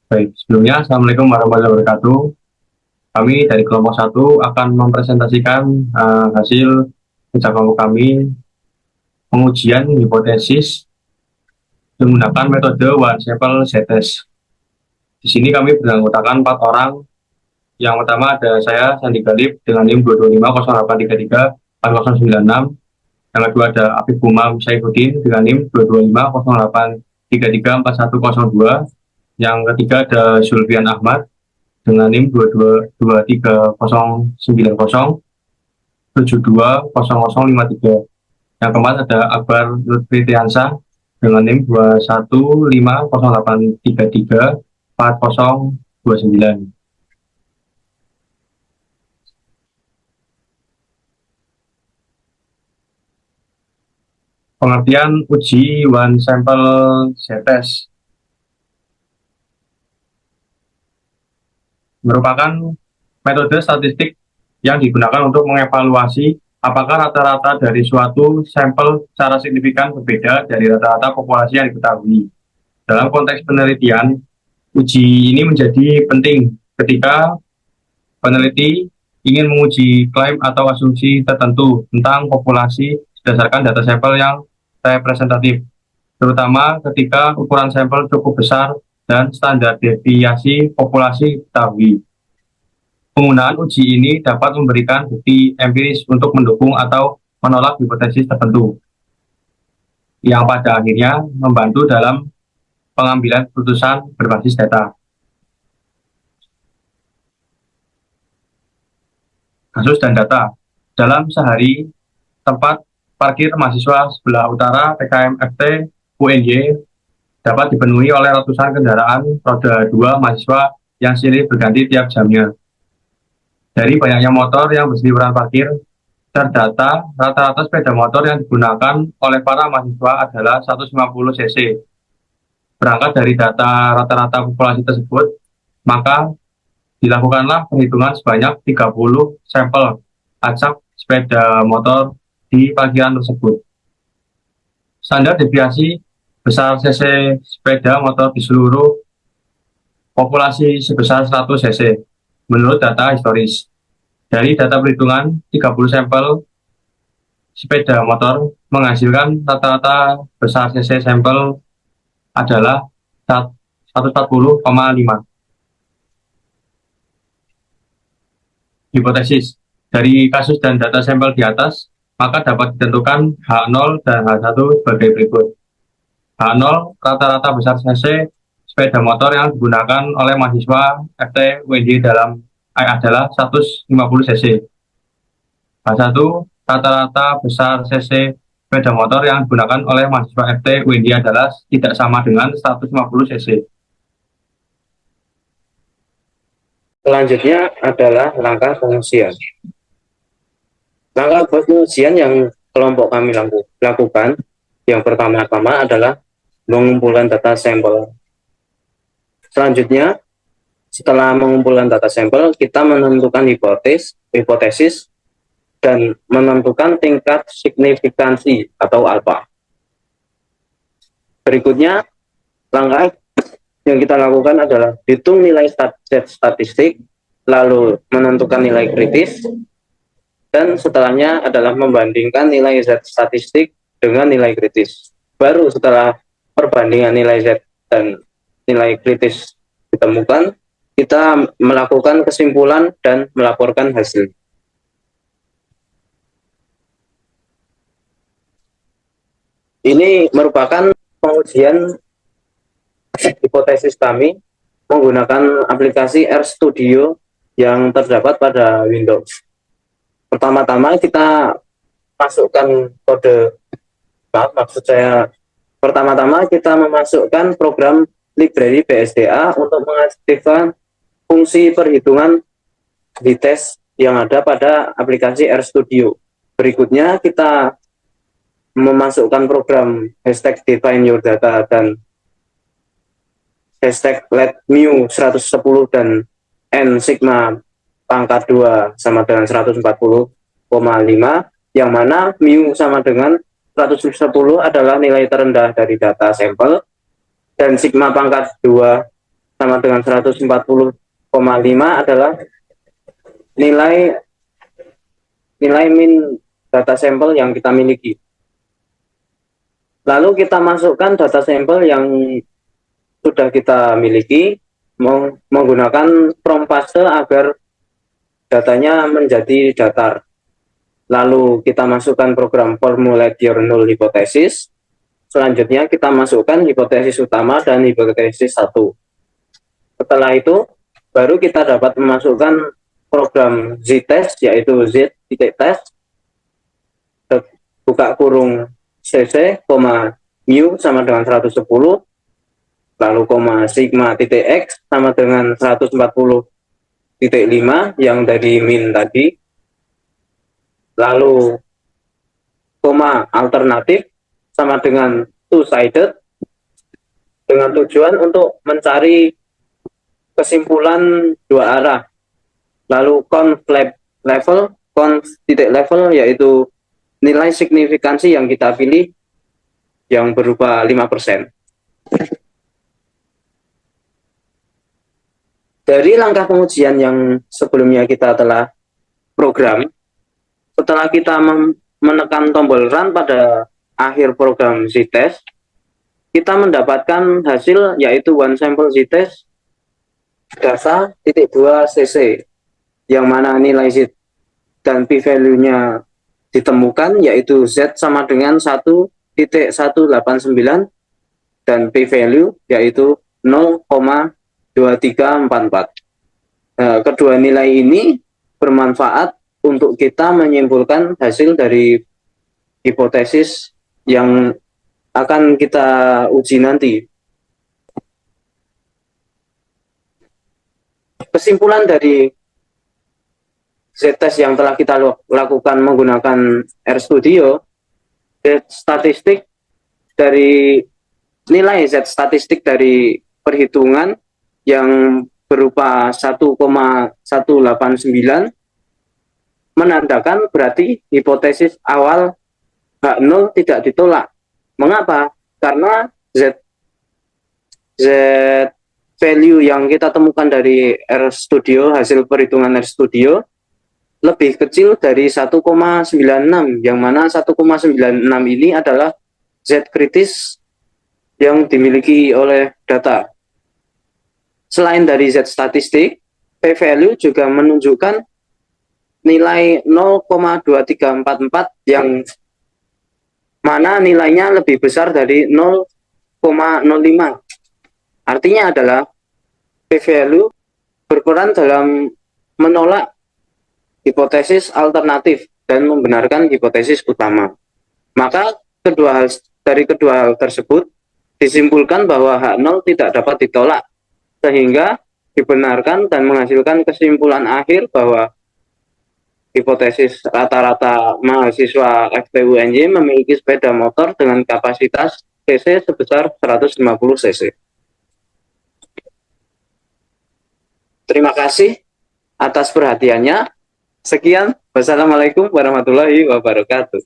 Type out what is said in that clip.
Baik, sebelumnya Assalamualaikum warahmatullahi wabarakatuh. Kami dari kelompok satu akan mempresentasikan hasil kerja kelompok kami pengujian hipotesis menggunakan metode one sample z-test. Di sini kami beranggotakan 4 orang. Yang pertama ada saya, Sandi Galib, dengan NIM 22508334096. Yang kedua ada Afif Bumam Saifuddin dengan NIM 22508334102. Yang ketiga ada Zulfian Ahmad dengan NIM 22230720053. Yang keempat ada Akbar Lutfi dengan NIM 21508334029. Pengertian uji one sample z-test merupakan metode statistik yang digunakan untuk mengevaluasi apakah rata-rata dari suatu sampel secara signifikan berbeda dari rata-rata populasi yang diketahui. Dalam konteks penelitian, uji ini menjadi penting ketika peneliti ingin menguji klaim atau asumsi tertentu tentang populasi berdasarkan data sampel yang representatif, terutama ketika ukuran sampel cukup besar dan standar deviasi populasi diketahui. Penggunaan uji ini dapat memberikan bukti empiris untuk mendukung atau menolak hipotesis tertentu, yang pada akhirnya membantu dalam pengambilan keputusan berbasis data. Kasus dan data. Dalam sehari, tempat parkir mahasiswa sebelah utara PKM FT UNY dapat dipenuhi oleh ratusan kendaraan roda 2 mahasiswa yang silih berganti tiap jamnya. Dari banyaknya motor yang berseliweran parkir, terdata rata-rata sepeda motor yang digunakan oleh para mahasiswa adalah 150 cc. Berangkat dari data rata-rata populasi tersebut, maka dilakukanlah perhitungan sebanyak 30 sampel acak sepeda motor di parkiran tersebut. Standar deviasi besar cc sepeda motor di seluruh populasi sebesar 100 cc menurut data historis. Dari data perhitungan 30 sampel sepeda motor menghasilkan rata-rata besar cc sampel adalah 140,5. Hipotesis. Dari kasus dan data sampel di atas, maka dapat ditentukan H0 dan H1 sebagai berikut. H0 rata-rata besar cc sepeda motor yang digunakan oleh mahasiswa FT UNY adalah 150 cc. H1 rata-rata besar cc sepeda motor yang digunakan oleh mahasiswa FT UNY adalah tidak sama dengan 150 cc. Selanjutnya adalah langkah pengujian. Langkah pengujian yang kelompok kami lakukan, yang pertama-tama adalah mengumpulkan data sampel. Selanjutnya, setelah mengumpulkan data sampel, kita menentukan hipotesis dan menentukan tingkat signifikansi atau alfa. Berikutnya, langkah yang kita lakukan adalah hitung nilai statistik, lalu menentukan nilai kritis, dan setelahnya adalah membandingkan nilai Z statistik dengan nilai kritis. Baru setelah perbandingan nilai Z dan nilai kritis ditemukan, kita melakukan kesimpulan dan melaporkan hasil. Ini merupakan pengujian hipotesis kami menggunakan aplikasi RStudio yang terdapat pada Windows. Pertama-tama kita masukkan pertama-tama kita memasukkan program library BSDA untuk mengaktifkan fungsi perhitungan di tes yang ada pada aplikasi RStudio. Berikutnya kita memasukkan program hashtag define your data dan hashtag let mu 110 dan n sigma pangkat 2 sama dengan 140,5, yang mana mu sama dengan 110 adalah nilai terendah dari data sampel dan sigma pangkat 2 sama dengan 140,5 adalah nilai min data sampel yang kita miliki. Lalu kita masukkan data sampel yang sudah kita miliki menggunakan prompt paste agar datanya menjadi datar. Lalu kita masukkan program formulate your null hypothesis. Selanjutnya kita masukkan hipotesis utama dan hipotesis 1. Setelah itu baru kita dapat memasukkan program z-test, yaitu z-test buka kurung cc, mu sama dengan 110, lalu sigma titik x sama dengan 140,5 yang dari min tadi, lalu alternatif sama dengan two-sided dengan tujuan untuk mencari kesimpulan dua arah. Lalu conf titik level yaitu nilai signifikansi yang kita pilih yang berupa 5%. Dari langkah pengujian yang sebelumnya kita telah program, setelah kita menekan tombol run pada akhir program z-test, kita mendapatkan hasil yaitu one sample z-test data .2 cc, yang mana nilai z dan p-value-nya ditemukan yaitu z sama dengan 1.189 dan p-value yaitu 0,2344. Kedua nilai ini bermanfaat untuk kita menyimpulkan hasil dari hipotesis yang akan kita uji nanti. Kesimpulan dari z-test yang telah kita lakukan menggunakan RStudio, statistik dari nilai z statistik dari perhitungan yang berupa 1,189 menandakan berarti hipotesis awal H0 tidak ditolak. Mengapa? Karena z value yang kita temukan dari RStudio, hasil perhitungan RStudio lebih kecil dari 1,96, yang mana 1,96 ini adalah z kritis yang dimiliki oleh data. Selain dari z statistik, p-value juga menunjukkan nilai 0,2344 yang mana nilainya lebih besar dari 0,05. Artinya adalah p-value berperan dalam menolak hipotesis alternatif dan membenarkan hipotesis utama. Maka dari kedua hal tersebut disimpulkan bahwa H0 tidak dapat ditolak, sehingga dibenarkan dan menghasilkan kesimpulan akhir bahwa hipotesis rata-rata mahasiswa FTUNY memiliki sepeda motor dengan kapasitas cc sebesar 150 cc. Terima kasih atas perhatiannya. Sekian, wassalamualaikum warahmatullahi wabarakatuh.